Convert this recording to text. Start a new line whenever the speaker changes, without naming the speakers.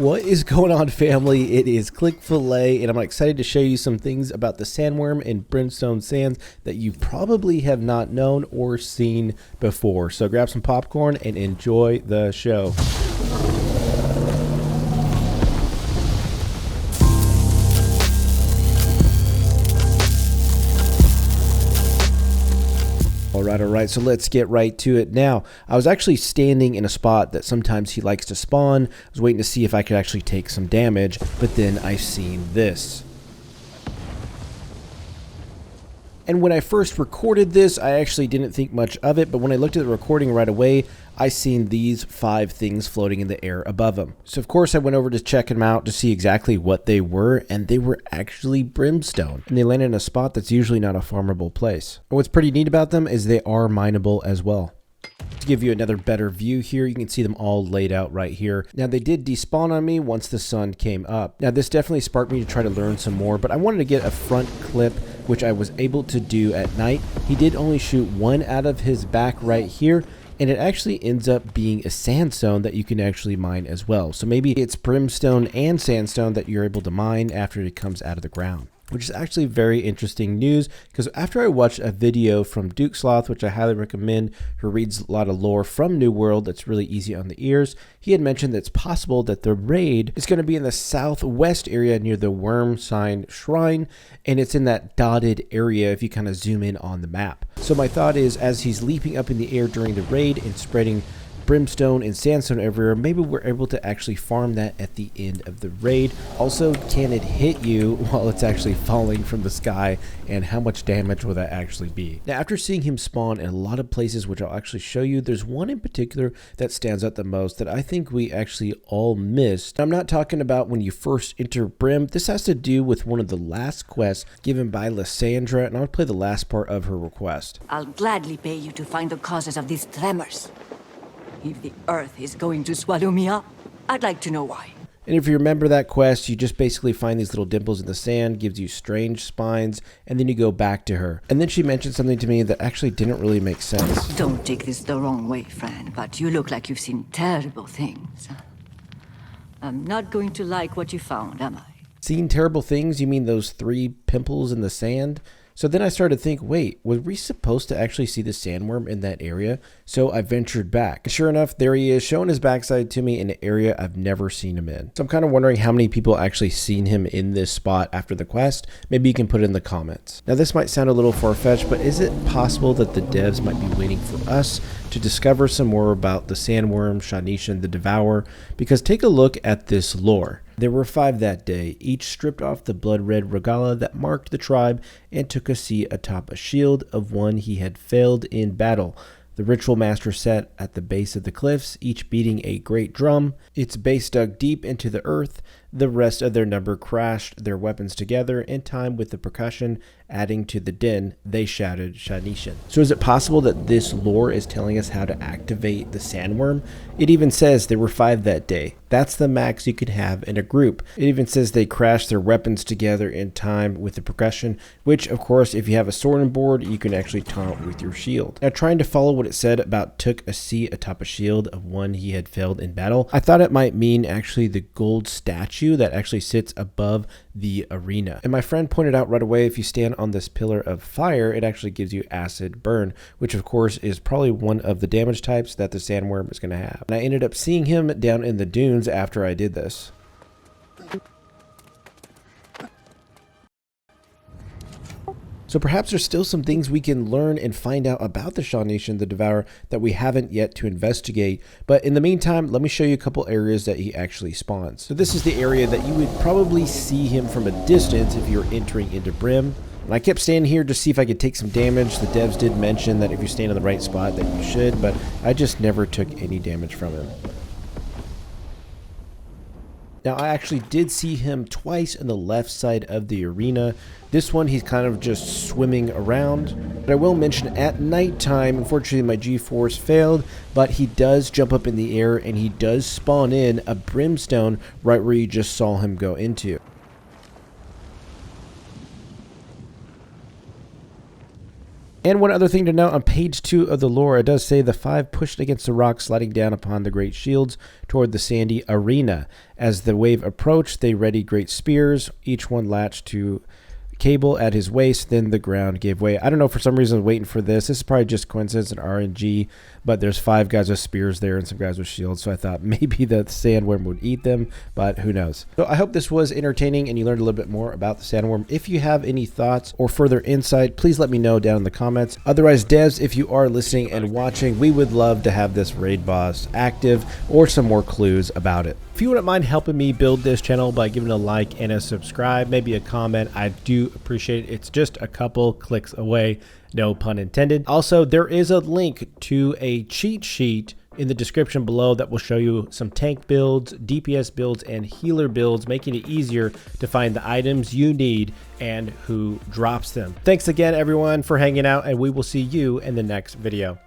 What is going on, family? It is Click Fillet, and I'm excited to show you some things about the sandworm in Brimstone Sands that you probably have not known or seen before. So grab some popcorn and enjoy the show. All right, so let's get right to it. Now, I was actually standing in a spot that sometimes he likes to spawn. I was waiting to see if I could actually take some damage, but then I seen this. And when I first recorded this, I actually didn't think much of it, but when I looked at the recording right away, I seen these 5 things floating in the air above him. So of course I went over to check them out to see exactly what they were, and they were actually brimstone. And they landed in a spot that's usually not a farmable place. But what's pretty neat about them is they are mineable as well. To give you another better view here, you can see them all laid out right here. Now they did despawn on me once the sun came up. Now this definitely sparked me to try to learn some more, but I wanted to get a front clip, which I was able to do at night. He did only shoot one out of his back right here, and it actually ends up being a sandstone that you can actually mine as well. So maybe it's brimstone and sandstone that you're able to mine after it comes out of the ground, which is actually very interesting news, because after I watched a video from Duke Sloth, which I highly recommend, who reads a lot of lore from New World that's really easy on the ears, he had mentioned that it's possible that the raid is going to be in the southwest area near the Worm Sign Shrine, and it's in that dotted area if you kind of zoom in on the map. So my thought is, as he's leaping up in the air during the raid and spreading brimstone and sandstone everywhere, maybe we're able to actually farm that at the end of the raid. Also, can it hit you while it's actually falling from the sky, and how much damage will that actually be? Now, after seeing him spawn in a lot of places, which I'll actually show you, there's one in particular that stands out the most that I think we actually all missed. I'm not talking about when you first enter Brim. This has to do with one of the last quests given by Lysandra, and I'll play the last part of her request.
I'll gladly pay you to find the causes of these tremors. If the earth is going to swallow me up, I'd like to know why.
And if you remember that quest, you just basically find these little dimples in the sand, gives you strange spines, and then you go back to her. And then she mentioned something to me that actually didn't really make sense.
Don't take this the wrong way, friend, but you look like you've seen terrible things. I'm not going to like what you found, am I?
Seen terrible things? You mean those 3 pimples in the sand? So then I started to think, wait, were we supposed to actually see the sandworm in that area? So I ventured back. Sure enough, there he is, showing his backside to me in an area I've never seen him in. So I'm kind of wondering how many people actually seen him in this spot after the quest. Maybe you can put it in the comments. Now this might sound a little far-fetched, but is it possible that the devs might be waiting for us to discover some more about the sandworm, Shah Neshen, the Devourer? Because take a look at this lore. There were 5 that day, each stripped off the blood-red regala that marked the tribe and took a seat atop a shield of one he had failed in battle. The ritual master sat at the base of the cliffs, each beating a great drum, its base dug deep into the earth. The rest of their number crashed their weapons together in time with the percussion adding to the din. They shouted Shah Neshen. So is it possible that this lore is telling us how to activate the sandworm? It even says there were 5 that day. That's the max you could have in a group. It even says they crashed their weapons together in time with the percussion, which of course if you have a sword and board you can actually taunt with your shield. Now trying to follow what it said about took a seat atop a shield of one he had failed in battle, I thought it might mean actually the gold statue that actually sits above the arena. And my friend pointed out right away, if you stand on this pillar of fire, it actually gives you acid burn, which of course is probably one of the damage types that the sandworm is going to have. And I ended up seeing him down in the dunes after I did this. So perhaps there's still some things we can learn and find out about the Shah Neshen, the Devourer, that we haven't yet to investigate. But in the meantime, let me show you a couple areas that he actually spawns. So this is the area that you would probably see him from a distance if you're entering into Brim. And I kept standing here to see if I could take some damage. The devs did mention that if you stand in the right spot that you should, but I just never took any damage from him. Now, I actually did see him twice in the left side of the arena. This one, he's kind of just swimming around. But I will mention at nighttime, unfortunately my G-Force failed, but he does jump up in the air and he does spawn in a brimstone right where you just saw him go into. And one other thing to note, on page 2 of the lore, it does say the 5 pushed against the rock, sliding down upon the great shields toward the sandy arena. As the wave approached, they readied great spears, each one latched to cable at his waist. Then the ground gave way. I don't know, for some reason I was waiting for this. This is probably just coincidence and RNG, but there's 5 guys with spears there and some guys with shields, so I thought maybe the sandworm would eat them, but who knows. So I hope this was entertaining and you learned a little bit more about the sandworm. If you have any thoughts or further insight, please let me know down in the comments. Otherwise, devs, if you are listening and watching, we would love to have this raid boss active or some more clues about it. If you wouldn't mind helping me build this channel by giving a like and a subscribe, maybe a comment, I do appreciate it. It's just a couple clicks away, no pun intended. Also, there is a link to a cheat sheet in the description below that will show you some tank builds, DPS builds, and healer builds, making it easier to find the items you need and who drops them. Thanks again, everyone, for hanging out, and we will see you in the next video.